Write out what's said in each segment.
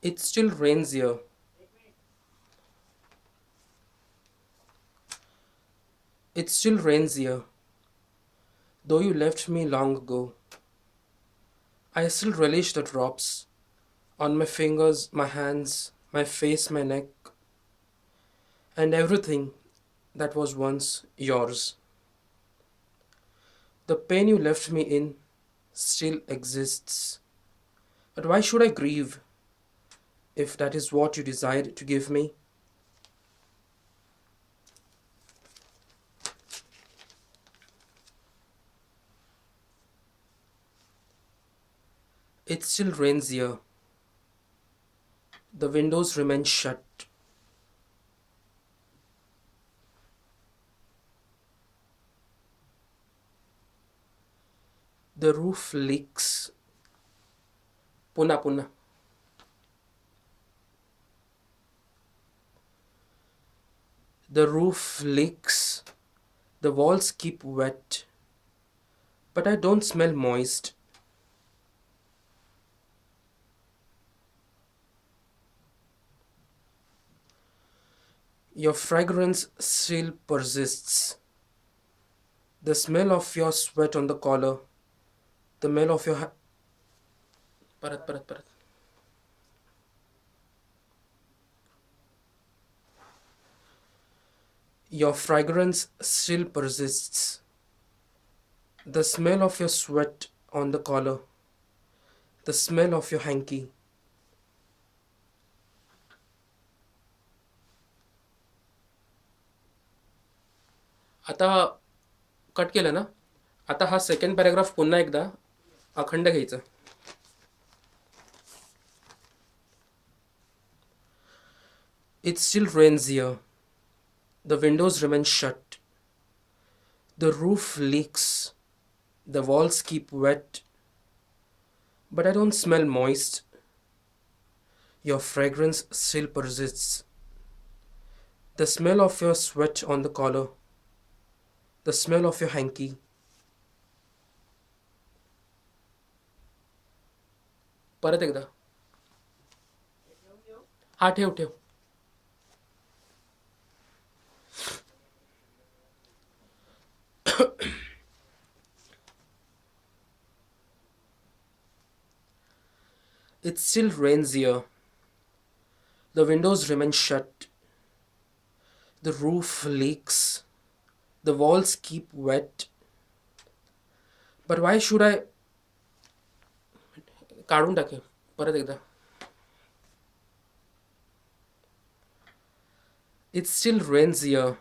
It still rains here. It still rains here, though you left me long ago. I still relish the drops on my fingers, my hands, my face, my neck, and everything that was once yours. The pain you left me in still exists. But why should I grieve if that is what you desired to give me? It still rains here. The windows remain shut. The roof leaks. Puna puna. The roof leaks. The walls keep wet. But I don't smell moist. Your fragrance still persists. The smell of your sweat on the collar. The smell of your. Parat, parat, parat. Your fragrance still persists. The smell of your sweat on the collar. The smell of your hanky. आता cut केलं ना. आता हा second paragraph पुन्हा एकदा अखंड घ्यायचा. It still rains here. The windows remain shut. The roof leaks. The walls keep wet. But I don't smell moist. Your fragrance still persists. The smell of your sweat on the collar. The smell of your hanky. परत एकदा. हा ठेव ठेव. It still rains here. The windows remain shut. The roof leaks. The walls keep wet. But why should I. काढून टाके परत एकदा. It still rains here.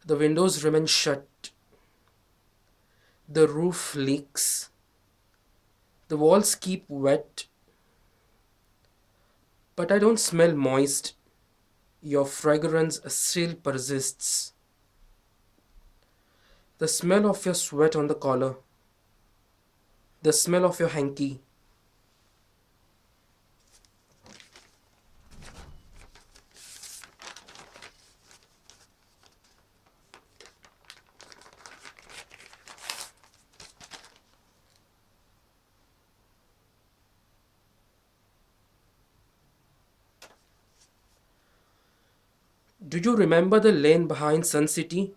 The windows remain shut. The roof leaks. The walls keep wet. But I don't smell moist. Your fragrance still persists. The smell of your sweat on the collar. The smell of your hanky. Do you remember the lane behind Sun City?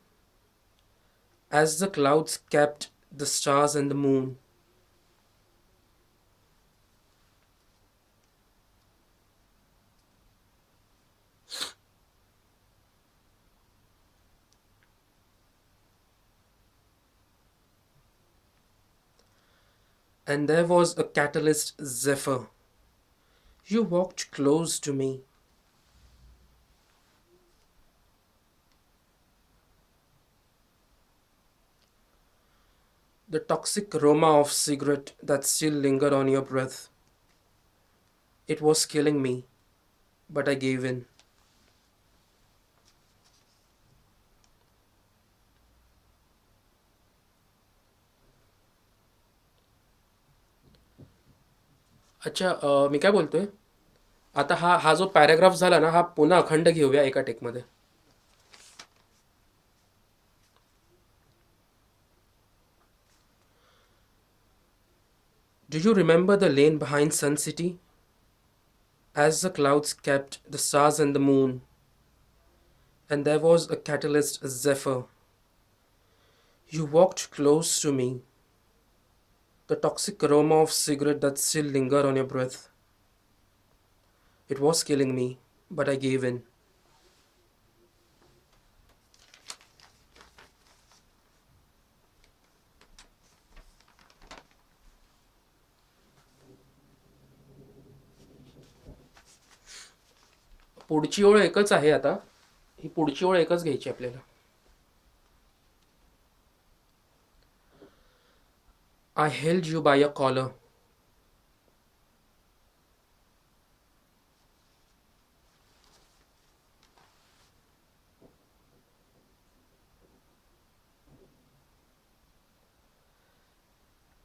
As the clouds capped the stars and the moon. And there was a catalyst zephyr. You walked close to me. The toxic aroma of cigarette that still lingered on your breath. It was killing me, but I gave in. अच्छा मी काय बोलतोय. आता हा हा जो paragraph झाला ना हा पुन्हा अखंड घेऊया एका टेकमध्ये. Do you remember the lane behind Sun City? As the clouds kept the stars and the moon, and there was a catalyst, a zephyr, you walked close to me, the toxic aroma of cigarette that still lingered on your breath. It was killing me, but I gave in. पुढची ओळ एकच आहे आता. ही पुढची ओळ एकच घ्यायची आपल्याला. I held you by your collar,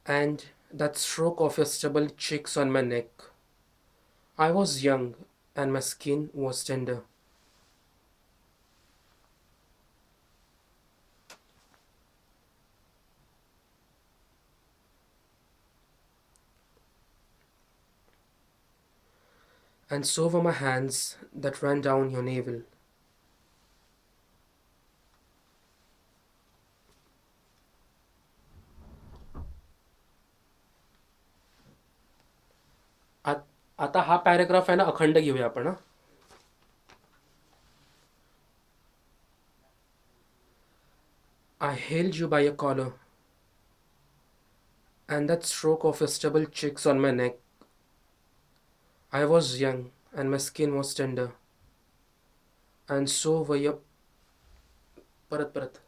and that stroke of your stubble cheeks on my neck. I was young, and my skin was tender. And so were my hands that ran down your navel. आता हा paragraph आहे ना अखंड घेऊया आपण हा. I held you by your collar, and that stroke of your stubble cheeks on my neck. I was young, and my skin was tender. And so were your. परत परत